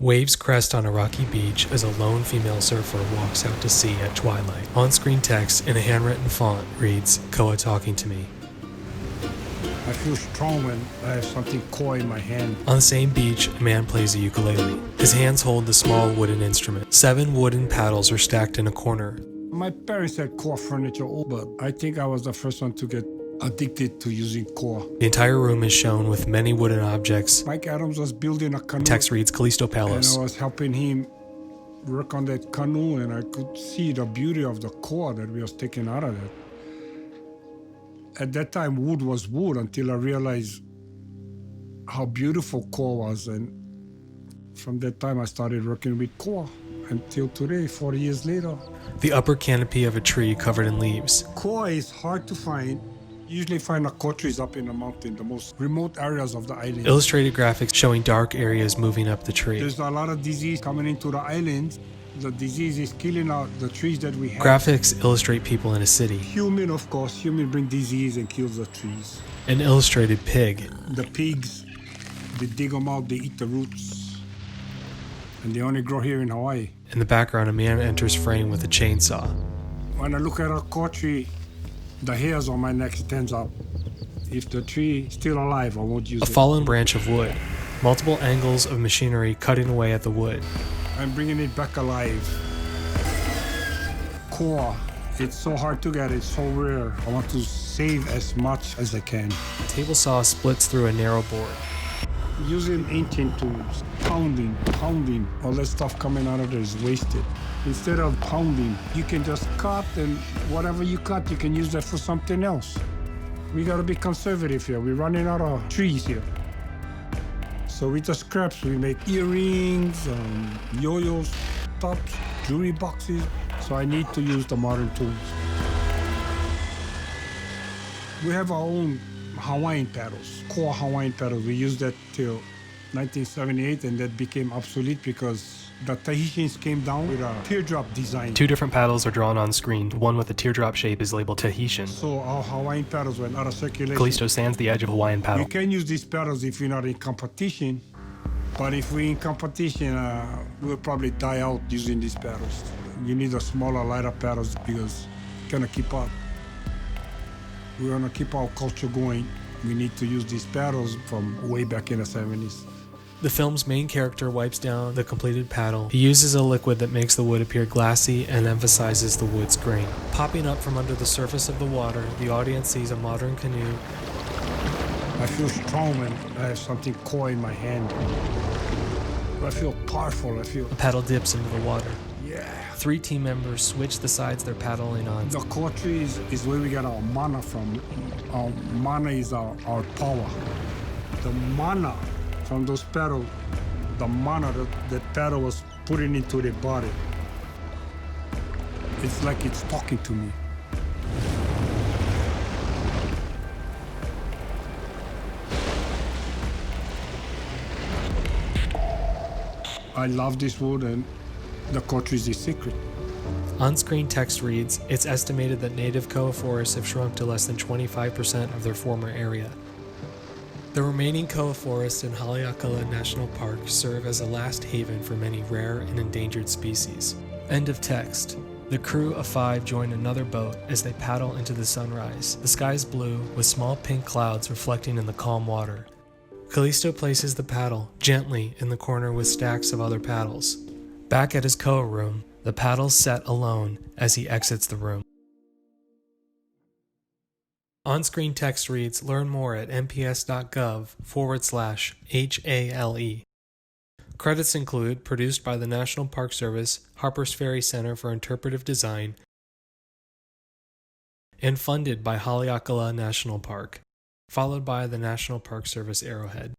Waves crest on a rocky beach as a lone female surfer walks out to sea at twilight. On-screen text in a handwritten font reads, "Koa talking to me." I feel strong when I have something Koa in my hand. On the same beach, a man plays a ukulele. His hands hold the small wooden instrument. 7 wooden paddles are stacked in a corner. My parents had Koa furniture, but I think I was the first one to get addicted to using Koa. The entire room is shown with many wooden objects. Mike Adams was building a canoe. Text reads, "Callisto And Palos." I was helping him work on that canoe, and I could see the beauty of the Koa that we was taking out of it. At that time, wood was wood until I realized how beautiful Koa was. And from that time, I started working with Koa until today, 40 years later. The upper canopy of a tree covered in leaves. Koa is hard to find. You usually find a koa trees up in the mountain, the most remote areas of the island. Illustrated graphics showing dark areas moving up the tree. There's a lot of disease coming into the island. The disease is killing out the trees that we have. Graphics illustrate people in a city. Human, of course. Human bring disease and kills the trees. An illustrated pig. The pigs, they dig them out, they eat the roots. And they only grow here in Hawaii. In the background, a man enters frame with a chainsaw. When I look at a koa tree, the hairs on my neck stands up. If the tree is still alive, I won't use A it. fallen branch of wood. Multiple angles of machinery cutting away at the wood. I'm bringing it back alive. Koa, it's so hard to get, it's so rare. I want to save as much as I can. The table saw splits through a narrow board. Using ancient tools, pounding, all that stuff coming out of there is wasted. Instead of pounding, you can just cut, and whatever you cut, you can use that for something else. We gotta be conservative here. We're running out of trees here. So with the scraps, we make earrings, yo-yos, tops, jewelry boxes. So I need to use the modern tools. We have our own Hawaiian paddles, Koa Hawaiian paddles. We used that till 1978, and that became obsolete because the Tahitians came down with a teardrop design. 2 different paddles are drawn on screen. One with a teardrop shape is labeled Tahitian. So our Hawaiian paddles went out of circulation. Callisto sands the edge of Hawaiian paddle. You can use these paddles if you're not in competition, but if we're in competition, we'll probably die out using these paddles. You need a smaller, lighter paddles because you cannot keep up. We want to keep our culture going. We need to use these paddles from way back in the 70s. The film's main character wipes down the completed paddle. He uses a liquid that makes the wood appear glassy and emphasizes the wood's grain. Popping up from under the surface of the water, the audience sees a modern canoe. I feel strong when I have something Koa in my hand. I feel powerful. A paddle dips into the water. Yeah. 3 team members switch the sides they're paddling on. The koa tree is where we get our mana from. Our mana is our power. The mana from those paddles, the mana that paddle was putting into their body, it's like it's talking to me. I love this wood, and the koa tree is the secret. On-screen text reads, "It's estimated that native koa forests have shrunk to less than 25% of their former area." The remaining koa forests in Haleakala National Park serve as a last haven for many rare and endangered species. End of text. The crew of 5 join another boat as they paddle into the sunrise. The sky is blue, with small pink clouds reflecting in the calm water. Callisto places the paddle gently in the corner with stacks of other paddles. Back at his koa room, the paddles set alone as he exits the room. On-screen text reads, "Learn more at nps.gov/HALE." Credits include produced by the National Park Service, Harpers Ferry Center for Interpretive Design, and funded by Haleakala National Park, followed by the National Park Service Arrowhead.